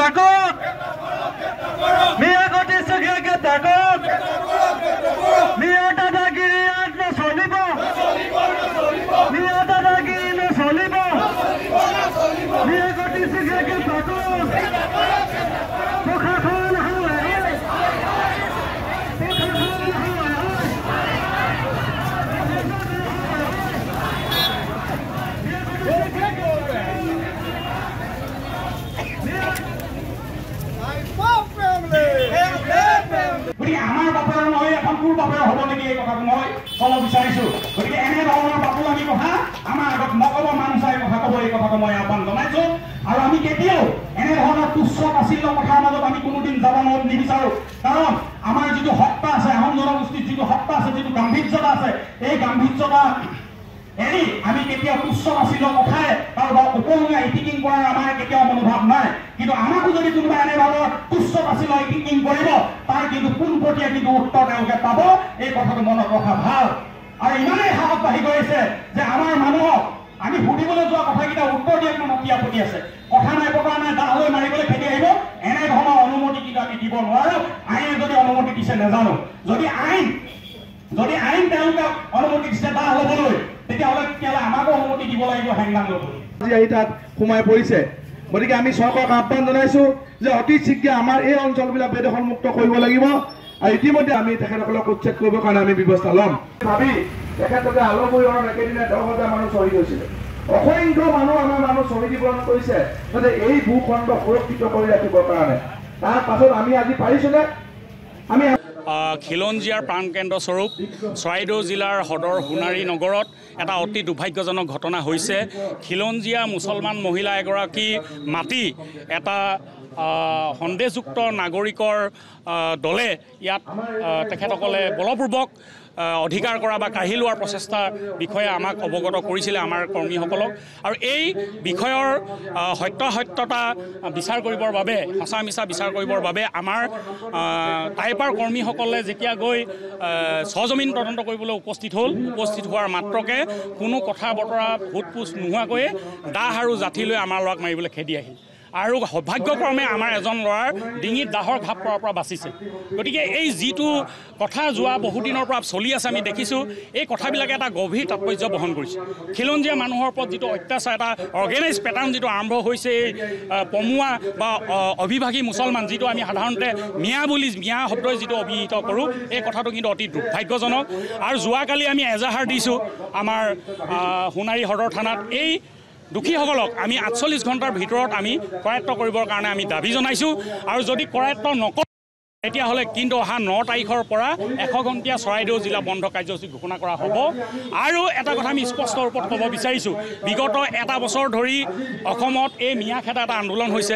থাকক মিয়া গতি সুখীয়াকে থাকক মিয়া দাদাগিৰি আৰ নচলিব মিয়া দাদাগিৰি নচলিব মিয়া গতি সুখীয়াকে থাকক প্ৰশাসন আমাৰ বাপেৰ নহয় এখন তোৰ বাপেৰ হ'ব নেকি এই কথাটো মই ক'ব বিচাৰিছোঁ গতিকে এনেধৰণৰ বাপুলামি কথা আমাৰ আগত নক'ব মানুহ চাই কথা ক'ব এই কথাটো মই আহ্বান জনাইছোঁ আৰু আমি কেতিয়াও এনেধৰণৰ তুচ্ছ তাচ্ছিল্য কথাৰ মাজত আমি কোনোদিন যাব নিবিচাৰোঁ কাৰণ আমাৰ যিটো সত্তা আছে আহোম জনগোষ্ঠীৰ যিটো সত্তা আছে যিটো গাম্ভীৰ্যতা আছে এই গাম্ভীৰ্যতা এৰি আমি কেতিয়াও তুচ্ছ তাচ্ছিল্য কথাই কাৰোবাৰ উপলুঙা ইটিকিং কৰাৰ আমাৰ কেতিয়াও মনোভাৱ নাই কিন্তু আমাকো যদি কোনোবা এনেধৰণৰ তুচ্ছ তাচ্ছিল্য ইটিকিং কৰিব তাৰ কিন্তু পোনপটীয়া কিন্তু উত্তৰ তেওঁলোকে পাব এই কথাটো মনত ৰখা ভাল আৰু ইমানেই সাহস বাঢ়ি গৈছে যে আমাৰ মানুহক আমি সুধিবলৈ যোৱা কথাকেইটা উত্তৰ দিয়াত মনত কি আপত্তি আছে কথা নাই পতা নাই দাহ লৈ মাৰিবলৈ খেদি আহিব এনেধৰণৰ অনুমতি কিন্তু আমি দিব নোৱাৰোঁ আইনে যদি অনুমতি দিছে নাজানো যদি আইন তেওঁলোকে অনুমতি দিছে দাহ ল'বলৈ তেতিয়াহ'লে আমাকো অনুমতি দিব লাগিব হেংদাং ল'বলৈ আজি আহি তাত সোমাই পৰিছে গতিকে আমি চৰকাৰক আহ্বান জনাইছোঁ যে অতি শীঘ্ৰে আমাৰ এই অঞ্চলবিলাক বেদখলমুক্ত কৰিব লাগিব আৰু ইতিমধ্যে আমি তেখেতসকলক উচ্ছেদ কৰিবৰ কাৰণে আমি ব্যৱস্থা ল'ম ভাবি তেখেতলোকে আলমুৰিহৰত একেদিনাই 10,000 মানুহ শ্বহীদ হৈছিলে অসংখ্য মানুহ আমাৰ মানুহ শ্বহীদীকৰণ কৰিছে যাতে এই ভূখণ্ড সুৰক্ষিত কৰি ৰাখিবৰ কাৰণে তাৰ পাছত আমি আজি পাৰিছোনে আমি খিলঞ্জীয়াৰ প্ৰাণকেন্দ্ৰস্বৰূপ চৰাইদেউ জিলাৰ সদৰ সোণাৰী নগৰত এটা অতি দুৰ্ভাগ্যজনক ঘটনা হৈছে খিলঞ্জীয়া মুছলমান মহিলা এগৰাকী মাতি এটা সন্দেহযুক্ত নাগৰিকৰ দলে ইয়াত তেখেতসকলে বলপূৰ্বক অধিকাৰ কৰা বা কাঢ়ি লোৱাৰ প্ৰচেষ্টাৰ বিষয়ে আমাক অৱগত কৰিছিলে আমাৰ কৰ্মীসকলক আৰু এই বিষয়ৰ সত্যতা বিচাৰ কৰিবৰ বাবে সঁচা মিছা বিচাৰ কৰিবৰ বাবে আমাৰ টাইপাৰ কৰ্মীসকলে যেতিয়া গৈ সজমিন তদন্ত কৰিবলৈ উপস্থিত হোৱাৰ মাত্ৰকে কোনো কথা বতৰা ভূতপোচ নোহোৱাকৈয়ে দাহ আৰু জাঠি লৈ আমাৰ ল'ৰাক মাৰিবলৈ খেদি আহিল আৰু সৌভাগ্যক্ৰমে আমাৰ এজন ল'ৰাৰ ডিঙিত দাহৰ ঘাপ পৰাৰ পৰা বাচিছে গতিকে এই যিটো কথা যোৱা বহুদিনৰ পৰা চলি আছে আমি দেখিছোঁ এই কথাবিলাকে এটা গভীৰ তাৎপৰ্য বহন কৰিছে খিলঞ্জীয়া মানুহৰ ওপৰত যিটো অত্যাচাৰ এটা অৰ্গেনাইজ পেটাৰ্ণ যিটো আৰম্ভ হৈছে এই পমুৱা বা অভিভাষী মুছলমান যিটো আমি সাধাৰণতে মিয়া শব্দই যিটো অভিহিত কৰোঁ এই কথাটো কিন্তু অতি দুৰ্ভাগ্যজনক আৰু যোৱাকালি আমি এজাহাৰ দিছোঁ আমাৰ সোণাৰী সদৰ থানাত এই দুখীসকলক আমি 48 ঘণ্টাৰ ভিতৰত আমি কৰায়ত্ব কৰিবৰ কাৰণে আমি দাবী জনাইছোঁ আৰু যদি কৰায়ত্ব নকৰে তেতিয়াহ'লে কিন্তু অহা 9 তাৰিখৰ পৰা 100 ঘণ্টীয়া চৰাইদেউ জিলা বন্ধ কাৰ্যসূচী ঘোষণা কৰা হ'ব আৰু এটা কথা আমি স্পষ্ট ৰূপত ক'ব বিচাৰিছোঁ বিগত এটা বছৰ ধৰি অসমত এই মিয়া খেদা এটা আন্দোলন হৈছে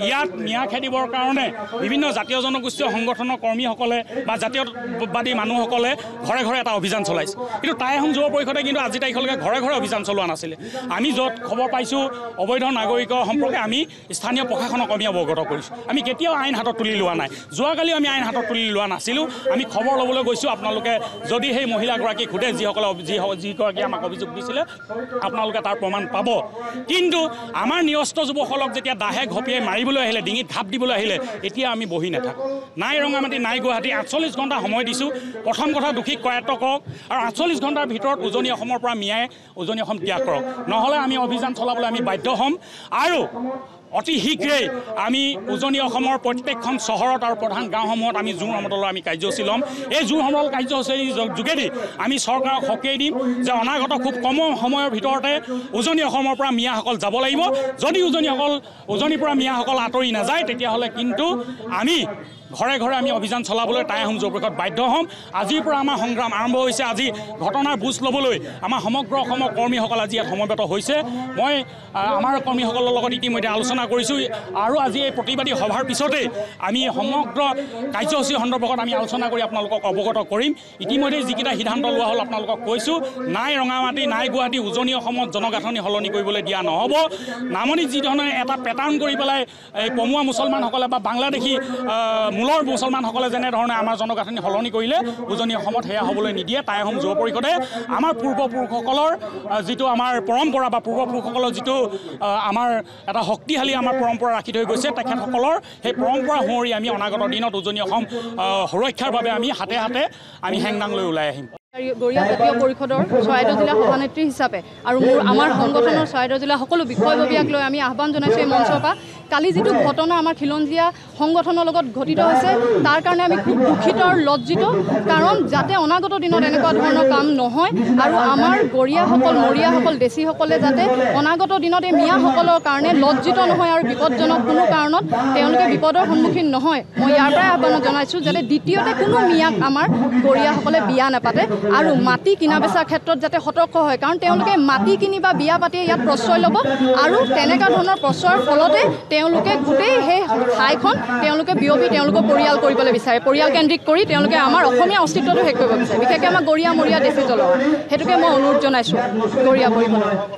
ইয়াত মিয়া খেদিবৰ কাৰণে বিভিন্ন জাতীয় জনগোষ্ঠীয় সংগঠনৰ কৰ্মীসকলে বা জাতীয়বাদী মানুহসকলে ঘৰে ঘৰে এটা অভিযান চলাইছে কিন্তু টাই আহোম যুৱ পৰিষদে কিন্তু আজি তাৰিখলৈকে ঘৰে ঘৰে অভিযান চলোৱা নাছিলে আমি য'ত খবৰ পাইছোঁ অবৈধ নাগৰিকৰ সম্পৰ্কে আমি স্থানীয় প্ৰশাসনক আমি অৱগত কৰিছোঁ আমি কেতিয়াও আইন হাতত তুলি লোৱা নাই যোৱাকালি আমি আইন হাতত তুলি লোৱা নাছিলোঁ আমি খবৰ ল'বলৈ গৈছোঁ আপোনালোকে যদি সেই মহিলাগৰাকীক সোধে যিগৰাকী আমাক অভিযোগ দিছিলে আপোনালোকে তাৰ প্ৰমাণ পাব কিন্তু আমাৰ নিৰস্ত্ৰ যুৱকসকলক যেতিয়া দাহে ঘপিয়াই মাৰিবলৈ আহিলে ডিঙিত ঘাপ দিবলৈ আহিলে এতিয়া আমি বহি নাথাকোঁ নাই ৰঙামাটি নাই গুৱাহাটী 48 ঘণ্টা সময় দিছোঁ প্ৰথম কথা দোষীক কৰায়ত্ব কৰক আৰু 48 ঘণ্টাৰ ভিতৰত উজনি অসমৰ পৰা মিয়াই উজনি অসম ত্যাগ কৰক নহ'লে আমি অভিযান চলাবলৈ আমি বাধ্য হ'ম আৰু অতি শীঘ্ৰেই আমি উজনি অসমৰ প্ৰত্যেকখন চহৰত আৰু প্ৰধান গাঁওসমূহত আমি জোৰ সমদলৰ আমি কাৰ্যসূচী ল'ম এই জোৰ সমদল কাৰ্যসূচীৰ যোগেদি আমি চৰকাৰক সকীয়াই দিম যে অনাগত খুব কম সময়ৰ ভিতৰতে উজনি অসমৰ পৰা মিয়াসকল যাব লাগিব যদি উজনিৰ পৰা মিয়াসকল আঁতৰি নাযায় তেতিয়াহ'লে কিন্তু আমি ঘৰে ঘৰে আমি অভিযান চলাবলৈ টাই আহোম যুৱ পৰিষদ বাধ্য হ'ম আজিৰ পৰা আমাৰ সংগ্ৰাম আৰম্ভ হৈছে আজি ঘটনাৰ বুজ ল'বলৈ আমাৰ সমগ্ৰ অসমৰ কৰ্মীসকল আজি ইয়াত সমবেত হৈছে মই আমাৰ কৰ্মীসকলৰ লগত ইতিমধ্যে আলোচনা কৰিছোঁ আৰু আজি এই প্ৰতিবাদী সভাৰ পিছতে আমি সমগ্ৰ কাৰ্যসূচী সন্দৰ্ভত আমি আলোচনা কৰি আপোনালোকক অৱগত কৰিম ইতিমধ্যে যিকেইটা সিদ্ধান্ত লোৱা হ'ল আপোনালোকক কৈছোঁ নাই ৰঙামাটি নাই গুৱাহাটী উজনি অসমত জনগাঁথনি সলনি কৰিবলৈ দিয়া নহ'ব নামনিত যি ধৰণে এটা পেটাৰ্ণ কৰি পেলাই এই পমুৱা মুছলমানসকলে বা বাংলাদেশী মূলৰ মুছলমানসকলে যেনেধৰণে আমাৰ জনগাঁথনি সলনি কৰিলে উজনি অসমত সেয়া হ'বলৈ নিদিয়ে। টাই আহোম যুৱ পৰিষদে আমাৰ পূৰ্বপুৰুষসকলৰ যিটো আমাৰ পৰম্পৰা বা পূৰ্বপুৰুষসকলৰ যিটো আমাৰ এটা শক্তিশালী আমাৰ পৰম্পৰা ৰাখি থৈ গৈছে, তেখেতসকলৰ সেই পৰম্পৰা সুঁৱৰি আমি অনাগত দিনত উজনি অসম সুৰক্ষাৰ বাবে আমি হাতে হাতে আমি হেংদাং লৈ ওলাই আহিম। গৰিয়া জাতীয় পৰিষদৰ চৰাইদেউ জিলা সভানেত্ৰী হিচাপে আৰু আমাৰ সংগঠনৰ চৰাইদেউ জিলা সকলো বিষয়ববীয়াক লৈ আমি আহ্বান জনাইছোঁ এই মঞ্চৰ পৰা। কালি যিটো ঘটনা আমাৰ খিলঞ্জীয়া সংগঠনৰ লগত ঘটিত হৈছে তাৰ কাৰণে আমি খুব দুখিত আৰু লজ্জিত, কাৰণ যাতে অনাগত দিনত এনেকুৱা ধৰণৰ কাম নহয় আৰু আমাৰ গৰিয়াসকল মৰিয়াসকল দেশীসকলে যাতে অনাগত দিনত এই মিয়াসকলৰ কাৰণে লজ্জিত নহয় আৰু বিপদজনক কোনো কাৰণত তেওঁলোকে বিপদৰ সন্মুখীন নহয়। মই ইয়াৰ পৰাই আহ্বান জনাইছোঁ যাতে দ্বিতীয়তে কোনো মিয়াক আমাৰ গৰিয়াসকলে বিয়া নাপাতে আৰু মাটি কিনা বেচাৰ ক্ষেত্ৰত যাতে সতৰ্ক হয়, কাৰণ তেওঁলোকে মাটি কিনি বা বিয়া পাতি ইয়াত প্ৰশ্ৰয় ল'ব আৰু তেনেকুৱা ধৰণৰ প্ৰশ্ৰয়ৰ ফলতে তেওঁলোকে গোটেই সেই ঠাইখন তেওঁলোকে বিয়পি তেওঁলোকৰ পৰিয়াল কৰিবলৈ বিচাৰে, পৰিয়াল কেন্দ্ৰিক কৰি তেওঁলোকে আমাৰ অসমীয়া অস্তিত্বটো শেষ কৰিব বিচাৰে, বিশেষকৈ আমাৰ গৰিয়া মৰিয়া দেশী জলৰ। সেইটোকে মই অনুৰোধ জনাইছোঁ গৰিয়া পৰিষদক।